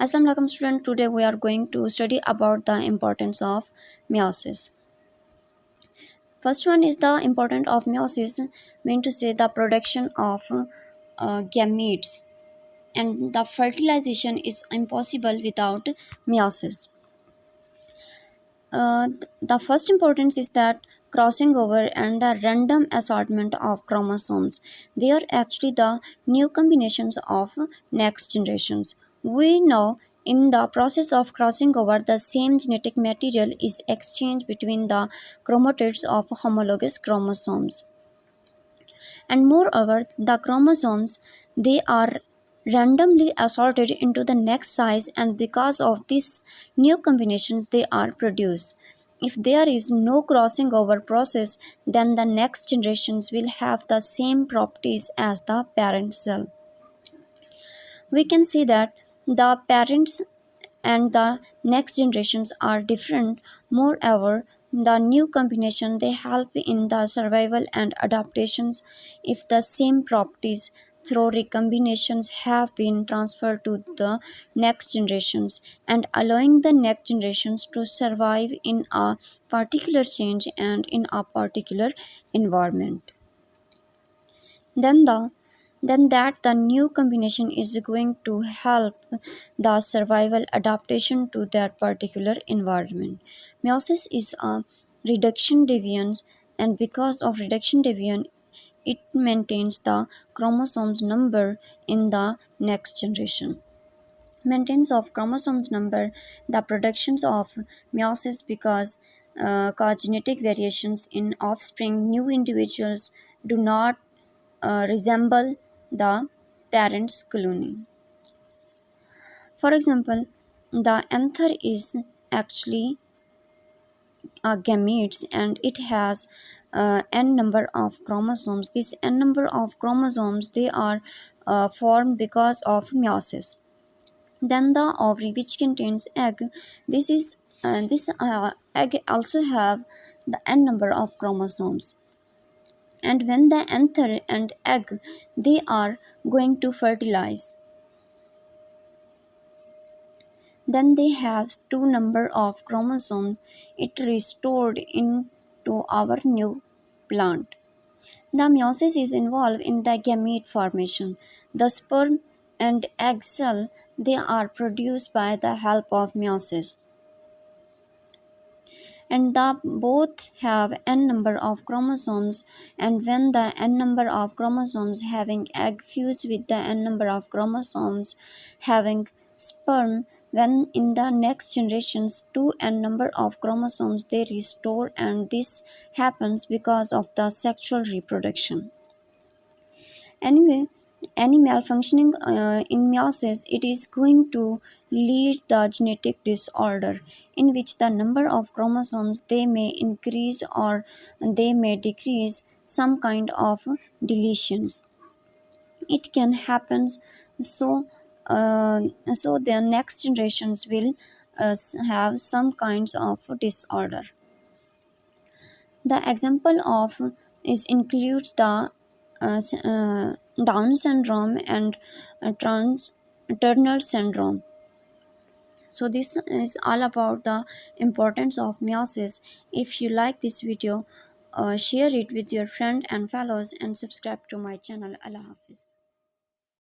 Assalamu alaikum student. Today we are going to study about the importance of meiosis. First one is the importance of meiosis, mean to say the production of gametes, and the fertilization is impossible without meiosis. The first importance is that crossing over and the random assortment of chromosomes, they are actually the new combinations of next generations. We know in the process of crossing over, the same genetic material is exchanged between the chromatids of homologous chromosomes, and moreover the chromosomes, they are randomly assorted into the next size, and because of these new combinations they are produced. If there is no crossing over process, then the next generations will have the same properties as the parent cell. We can see that the parents and the next generations are different. Moreover, the new combination, they help in the survival and adaptations if the same properties through recombinations have been transferred to the next generations, and allowing the next generations to survive in a particular change and in a particular environment. Then the then that the new combination is going to help the survival adaptation to that particular environment. Meiosis is a reduction deviance, and because of reduction deviance, it maintains the chromosomes number in the next generation. Maintenance of chromosomes number, the productions of meiosis because cause genetic variations in offspring. New individuals do not resemble the parent's colony. For example, the anther is actually a gametes, and it has n number of chromosomes. This n number of chromosomes, they are formed because of meiosis. Then the ovary, which contains egg, this egg also have the n number of chromosomes, and when the anther and egg, they are going to fertilize, then they have two number of chromosomes. It restored into our new plant. The meiosis is involved in the gamete formation. The sperm and egg cell, they are produced by the help of meiosis, and the both have n number of chromosomes. And when the n number of chromosomes having egg fuse with the n number of chromosomes having sperm, when in the next generations two n number of chromosomes they restore, and this happens because of the sexual reproduction. Anyway, any malfunctioning in meiosis, it is going to lead the genetic disorder in which the number of chromosomes, they may increase or they may decrease, some kind of deletions. It can happen, so so the next generations will have some kinds of disorder. The example of is includes the Down syndrome and Turner syndrome. So this is all about the importance of meiosis. If you like this video, share it with your friend and fellows, and subscribe to my channel. Allah Hafiz.